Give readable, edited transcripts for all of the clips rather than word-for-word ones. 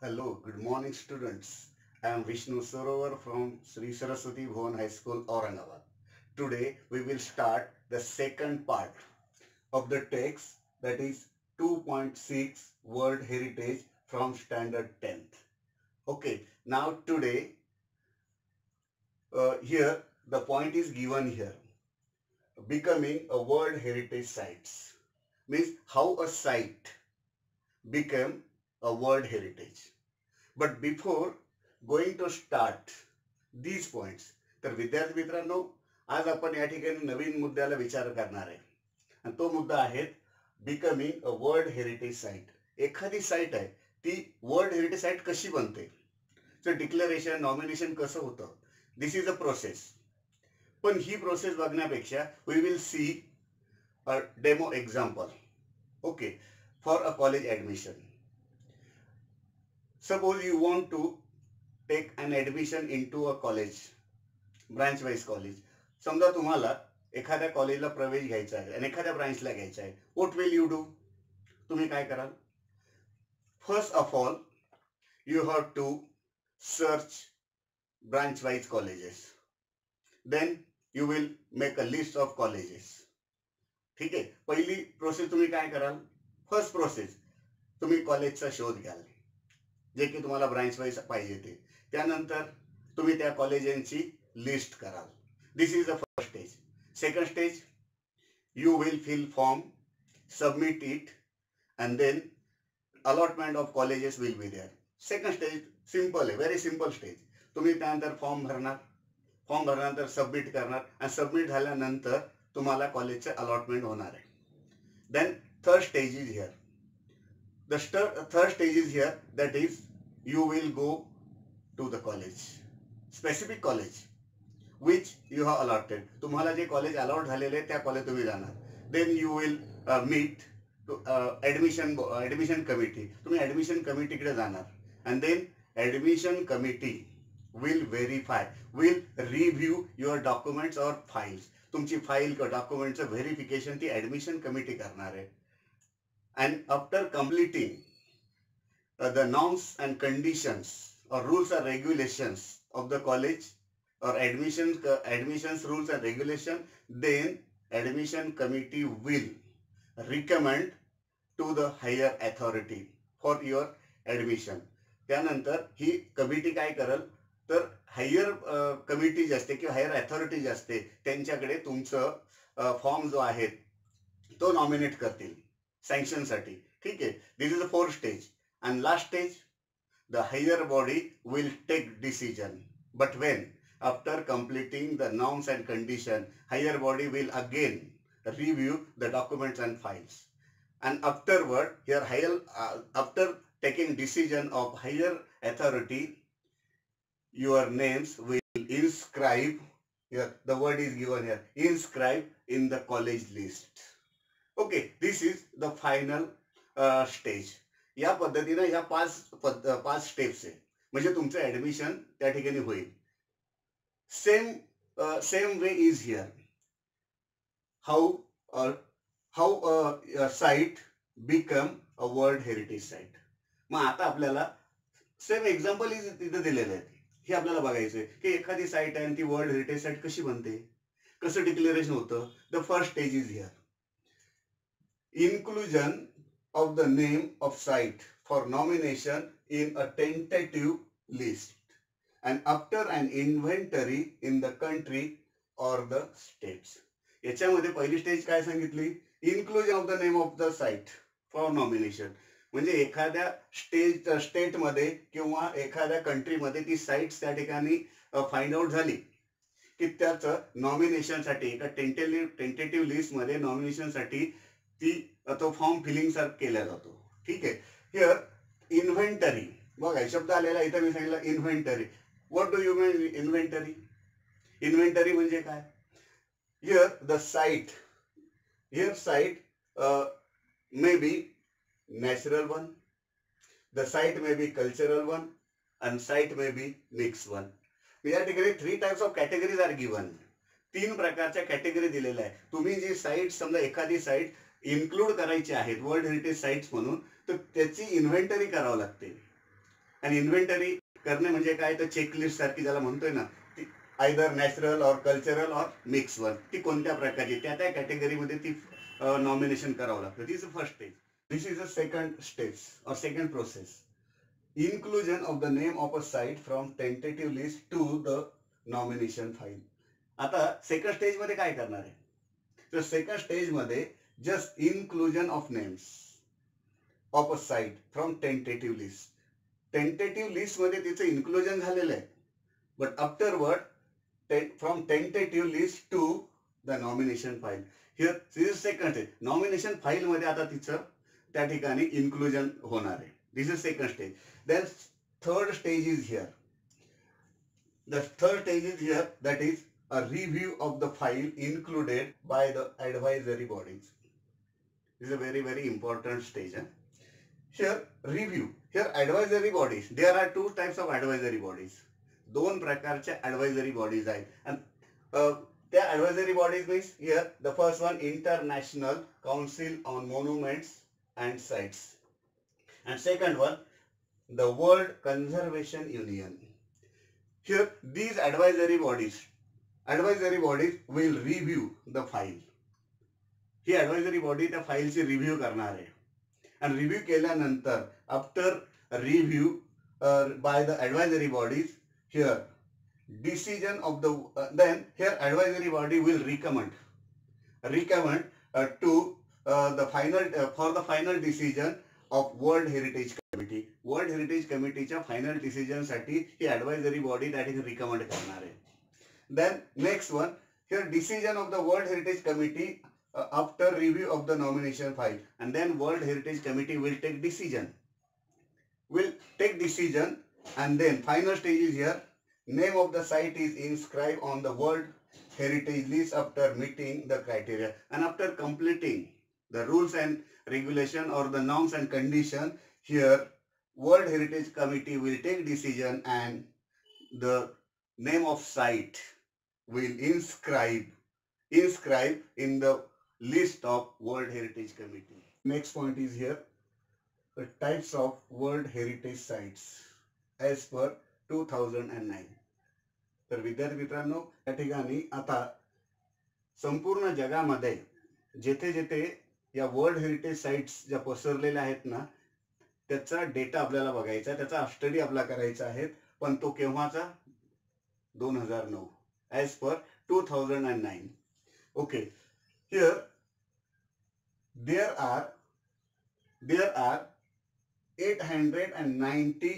Hello, good morning students. I am Vishnu Sarovar from Sri Saraswati Bhuvan High School, Aurangabad. Today we will start the second part of the text, that is 2.6 World Heritage from Standard 10th. Okay, now today here the point is given here. Becoming a World Heritage Sites means how a site became a World Heritage. But before going to start these points, तर विद्यार्थी मित्रांनो, आज आपण या ठिकाणी नवीन मुद्द्याला विचार करणार आहे आणि तो मुद्दा आहे becoming a world heritage site. एखादी साइट आहे ती वर्ल्ड हेरिटेज साइट कशी बनते, तर डिक्लेरेशन नॉमिनेशन कसं होतं, दिस इज अ प्रोसेस. पण ही प्रोसेस बघण्यापेक्षा we will see a demo example. Okay, for a college admission. Suppose you want to take an admission into a college, branch wise college. समजा तुम्हाला एखाद्या कॉलेजला प्रवेश घ्यायचा आहे आणि एखाद्या ब्रांचला घ्यायचा आहे. What will you do? तुम्ही काय कराल? First of all you have to search branch wise colleges. Then you will make a list of colleges. ठीक आहे, पहिली प्रोसेस तुम्ही काय कराल? फर्स्ट प्रोसेस तुम्ही कॉलेजचा शोध घ्याल जे की तुम्हाला ब्रांच वाईज पाहिजे ते. त्यानंतर तुम्ही त्या कॉलेजांची लिस्ट कराल. This is the first stage. Second stage, you will fill form, submit it, and then allotment of colleges will be there. Second stage simple आहे, व्हेरी सिंपल स्टेज. तुम्ही त्यानंतर फॉर्म भरणार, फॉर्म भरल्यानंतर सबमिट करणार आणि submit झाल्यानंतर तुम्हाला कॉलेजचे अलॉटमेंट होणार आहे. Then third stage is here. The third stage is here, that is you will go to the college, specific college which you have allotted. तुम्हाला जे कॉलेज अलॉट झालेले त्या कॉलेज तुम्ही जाणार. Then you will meet to admission committee. तुम्ही admission committee कडे जाणार and then admission committee will verify, will review your documents or files. तुमची file किंवा डॉक्युमेंटचं व्हेरिफिकेशन ती admission committee करणार आहे. And after completing the norms and conditions or rules or regulations of the college or admissions rules and regulation, then admission committee will recommend to the higher authority for your admission. त्यानंतर ही committee काय करल, तर higher committee जी असते किंवा higher authority जी असते त्यांच्याकडे तुमचं form जो आहे तो नॉमिनेट करतील सँक्शन साठी. ठीक आहे, this is the fourth stage. And last stage, the higher body will take decision. But when after completing the norms and condition, higher body will again review the documents and files. And afterward, after taking decision of higher authority, your names will inscribe here. The word is given here, inscribe in the college list. Okay, this is the final stage. या पद्धतीने ह्या पाच steps आहे, म्हणजे तुमचं admission त्या ठिकाणी होईल. Same way is here. How a site become a world heritage site. मग आता आपल्याला सेम एक्झाम्पल इज तिथे दिलेलं आहे. हे आपल्याला बघायचं आहे की एखादी साइट आहे आणि ती वर्ल्ड हेरिटेज साइट कशी बनते, कसं डिक्लेरेशन होतं. The first stage is here. Inclusion of the name of site for nomination in a tentative list and after an inventory in the country or the states. याच्यामध्ये पहिली stage काय सांगितली, inclusion of the name of the site for nomination. म्हणजे एखाद्या स्टेटमध्ये किंवा एखाद्या कंट्रीमध्ये ती sites त्या ठिकाणी फाइंड आउट झाली की त्याचं नॉमिनेशनसाठी एका टेंटेटिव्ह लिस्टमध्ये नॉमिनेशनसाठी ती तो फॉर्म फिलिंग सर केला जातो. ठीक आहे, हिअर इन्व्हेंटरी. बघा शब्द आलेला इथं मी सांगितलं inventory. What do you mean inventory? Inventory म्हणजे काय? Here the site, here site may be natural one, the site may be cultural one and site may be mix one. या ठिकाणी 3 types of categories are given. 3 प्रकारच्या category दिलेल्या आहे. तुम्ही जी site, समजा एखादी साइट इन्क्लूड करायची आहेत वर्ल्ड हेरिटेज साइट्स म्हणून, तर त्याची इन्व्हेंटरी करावं लागते आणि इन्व्हेंटरी करणे म्हणजे काय, तर चेकलिस्ट सारखी ज्याला म्हणतोय ना, ती either natural or cultural or mix one, ती कोणत्या प्रकारची त्या त्या कॅटेगरीमध्ये ती नॉमिनेशन करावं लागतं. This is first stage. This is a second stage or second process. Inclusion of the name of a site from tentative list to the nomination file. आता सेकंड स्टेज मध्ये काय करणार आहे, तर सेकंड स्टेज मध्ये just inclusion of names of a site from tentative list. Tentative list मध्ये तिचं inclusion झालेलं आहे, but afterward from tentative list to the nomination file. Here this second stage. Nomination file मध्ये आता तिचं त्या ठिकाणी इन्क्लुजन होणार आहे. This is second stage. Then third stage is here. The third stage is here, that is a review of the file included by the advisory bodies. This is a very very important stage. Here review. Here advisory bodies. There are two types of advisory bodies. दोन प्रकारच्या advisory bodies आहेत. And त्या advisory bodies means here the first one, International Council on Monuments and Sites, and second one, the World Conservation Union. Here these advisory bodies will review the file. He advisory body त्या फाईलची review करणार आहे, आणि review केल्यानंतर after review by the advisory bodies, here decision of the then here advisory body will recommend to the final for the final decision of World Heritage Committee. World Heritage कमिटीच्या final decision साठी ही advisory body त्या ठिकाणी recommend करणार आहे. Then next one, here decision of the World Heritage Committee after review of the nomination file, and then World Heritage Committee will take decision and then final stage is here. Name of the site is inscribed on the World Heritage List after meeting the criteria, and after completing the rules and regulation or the norms and condition. Here World Heritage Committee will take decision and the name of site will inscribe in the list of World Heritage Committee. Next point is here, the types of World Heritage Sites as per 2009. तर विद्यार्थी मित्रांनो, या ठिकाणी आता संपूर्ण जगामध्ये जेथे जेथे या वर्ल्ड हेरिटेज साइट्स ज्या पसरलेल्या आहेत ना, त्याचा डेटा आपल्याला बघायचा आहे, त्याचा स्टडी आपला करायचा आहे. पण तो केव्हाचा, 2009, as per 2009. Okay, here there are 890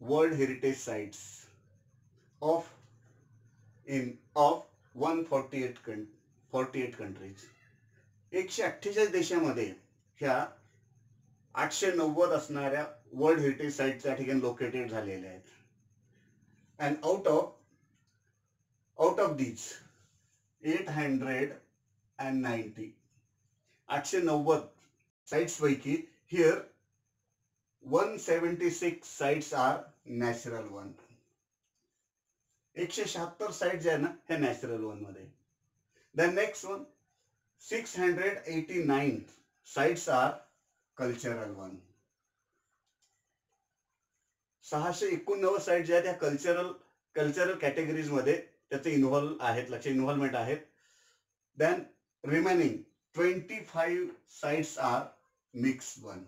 world heritage sites of 148 countries. 148 देशामध्ये ह्या 890 असणाऱ्या वर्ल्ड हेरिटेज साइट्स त्या ठिकाणी लोकेटेड झालेल्या आहेत. And out of these 890 sites पैकी here 176 sites are natural one. 176 site जे आहे ना, हे नॅचरल वन मध्ये. Then next one, 689 sites are cultural one. 689 site जे आहेत त्या कल्चरल कॅटेगरीज मध्ये त्याचे इन्व्हॉल्वमेंट आहेत. Then remaining 25 sites are mix one.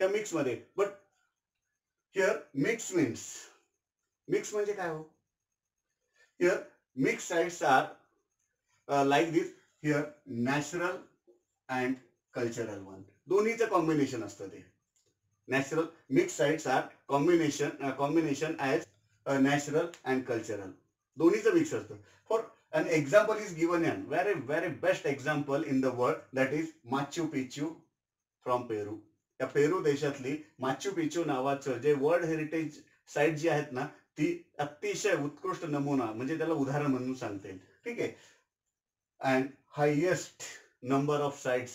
ह्या मिक्स मध्ये, बट हिअर मिक्स म्हणजे काय हो? Here mix sites are like this. Here natural and cultural one, दोन्हीचं कॉम्बिनेशन असतं. ते natural mix sites are combination as natural and cultural, दोन्हीचं mix असतं. For an example is given here, very best example in the world, that is Machu Picchu from Peru. या Peru देशातली Machu Picchu नावाचं जे world heritage site जी आहेत ना, ती अतिशय उत्कृष्ट नमुना, म्हणजे त्याला उदाहरण म्हणून सांगते. ठीक आहे. And highest number of sites,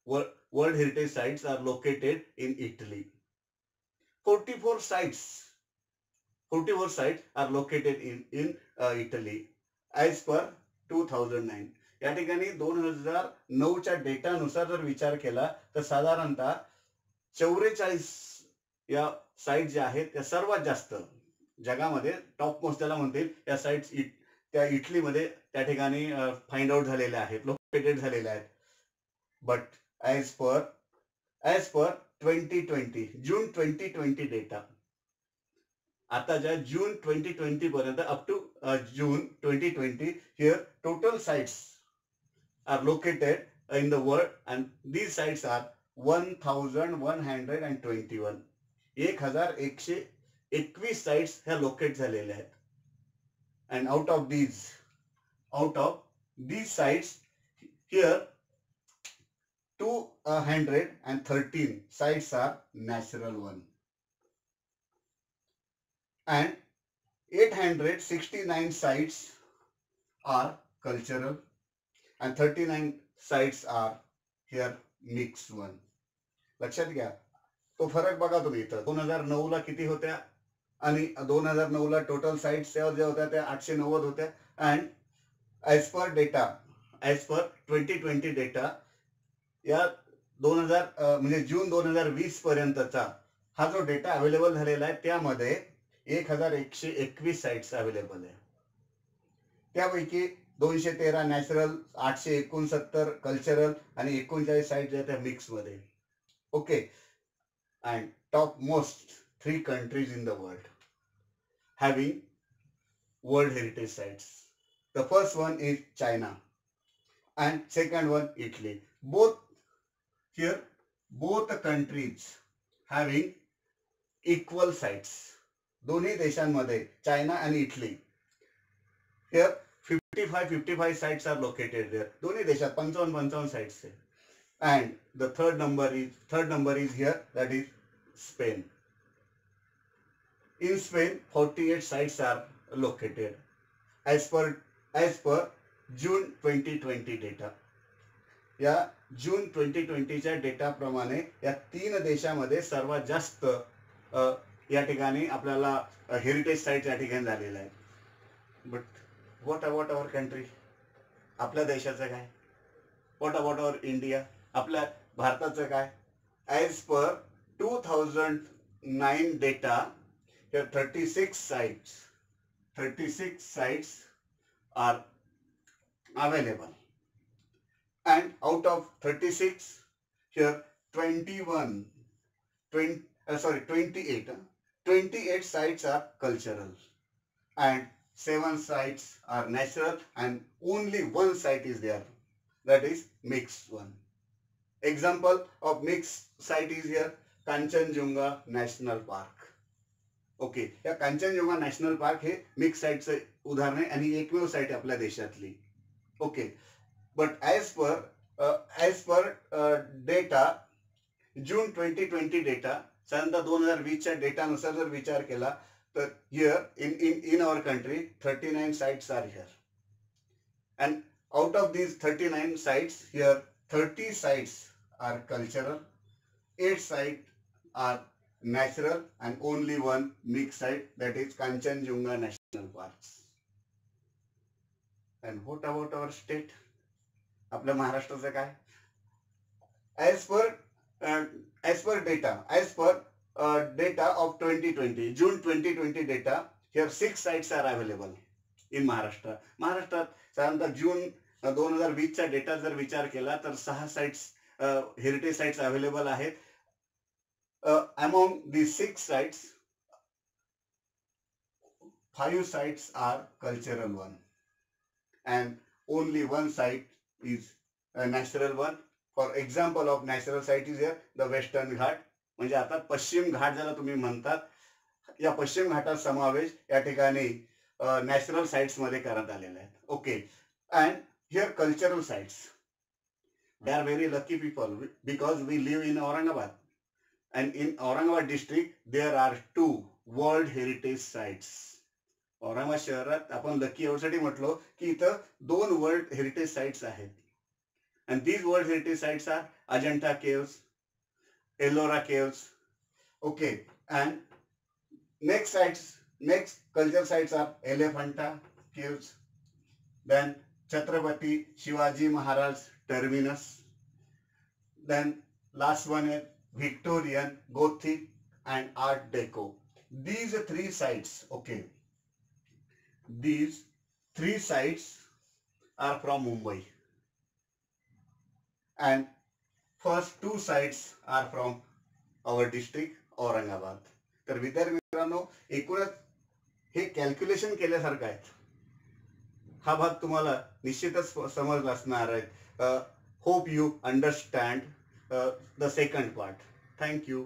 world heritage sites are located in Italy. 44 sites are located in Italy as per 2009. या ठिकाणी 2009च्या डेटानुसार जर विचार केला तर साधारणतः 44 या साईट ज्या आहेत त्या सर्वात जास्त जगामध्ये टॉप मोस्ट त्याला म्हणतील या साईट्स त्या इटलीमध्ये त्या ठिकाणी फाइंड आउट झालेल्या आहेत, लोकेटेड झालेल्या आहेत. बट ॲज पर 2020 जून 2020 डेटा, आताच्या जून 2020 पर्यंत up to June 2020 here total sites are located in the world and these sites are 1121. 1121 sites ह्या लोकेट झालेल्या आहेत. And out of these sites here 213 sites are natural one and 869 sites are cultural and 39 sites are here mixed one. लक्षात घ्या तो फरक बघा तुम्ही इथं 2009 ला किती होत्या आणि 2009 ला टोटल साइट्स ज्या होत्या त्या 890 होत्या. अँड ॲज पर 2020 डेटा या 2000 म्हणजे जून 2020 पर्यंतचा हा जो डेटा अवेलेबल झालेला आहे त्यामध्ये 1121 साइट्स अवेलेबल आहे. त्यापैकी 213 नॅचरल, 869 कल्चरल आणि 39 साइट्स आहेत त्या मिक्स मध्ये. Okay. And top most 3 countries in the world having World Heritage Sites. The first one is China and second one Italy. Both the countries having equal sites. दोन्ही देशांमध्ये China आणि Italy here 55 sites are located there. दोन्ही देशात 55 sites आहे. And the third number is here, that is Spain. In Spain 48 sites are located as per June 2020 data. या जून 2020 च्या data प्रमाणे या 3 देशांमध्ये सर्वात जास्त या ठिकाणी आपल्याला हेरिटेज साइट्स या ठिकाणी झालेल्या आहेत. But what about our country, आपल्या देशाचं काय? व्हॉट अबाउट आवर इंडिया, आपल्या भारताचं काय? As per 2009 data here 36 sites are available and out of 36 here 28 sites are cultural and 7 sites are natural and only 1 site is there, that is mixed one. Example of mixed site is here Kanchenjunga National Park. ओके. या Kanchenjunga National Park हे mix साइटचं उदाहरण आहे आणि एकमेव site आपल्या देशातली. ओके. But as per data June 2020 data साधारणतः 2020 च्या डेटानुसार जर विचार केला तर here in our country 39 sites are here and out of these 39 sites here 30 sites are cultural, 8 site are natural and only 1 mixed site, that is Kanchenjunga National Parks. And what about our state? आपल्या महाराष्ट्राचं काय? As per data of 2020 June 2020 data, here 6 sites are available in Maharashtra. महाराष्ट्रात साधारणतः जून 2020 चा data जर विचार केला तर 6 साइट्स हेरिटेज साइट्स अवेलेबल आहेत. Among these 6 sites, 5 sites are cultural one and only 1 site is a natural one. For example of natural site is here the Western Ghat. म्हणजे आता पश्चिम घाट ज्याला तुम्ही म्हणतात, या पश्चिम घाटात समावेश या ठिकाणी नॅचरल साइट्स मध्ये करण्यात आलेला आहे. ओके. And here cultural sites, they are very lucky people because we live in Aurangabad. And in Aurangabad district there are 2 World Heritage Sites. Aurangabad शहरात आपण लकी यासाठी म्हटलो की इथं 2 वर्ल्ड हेरिटेज साइट्स आहेत. And these World Heritage Sites are Ajanta Caves, Ellora Caves. Okay. And next cultural sites are Elephanta Caves, then Chhatrapati Shivaji Maharaj Terminus, then last one is Victorian, Gothic and Art Deco. These three sites, okay, these three sites are from Mumbai, and first two sites are from our district Aurangabad. तर विद्यार्थी मित्रांनो, एकूणच हे calculation केल्यासारखं आहे. हा भाग तुम्हाला निश्चितच समजला असणार आहे. Hope you understand the second part. Thank you.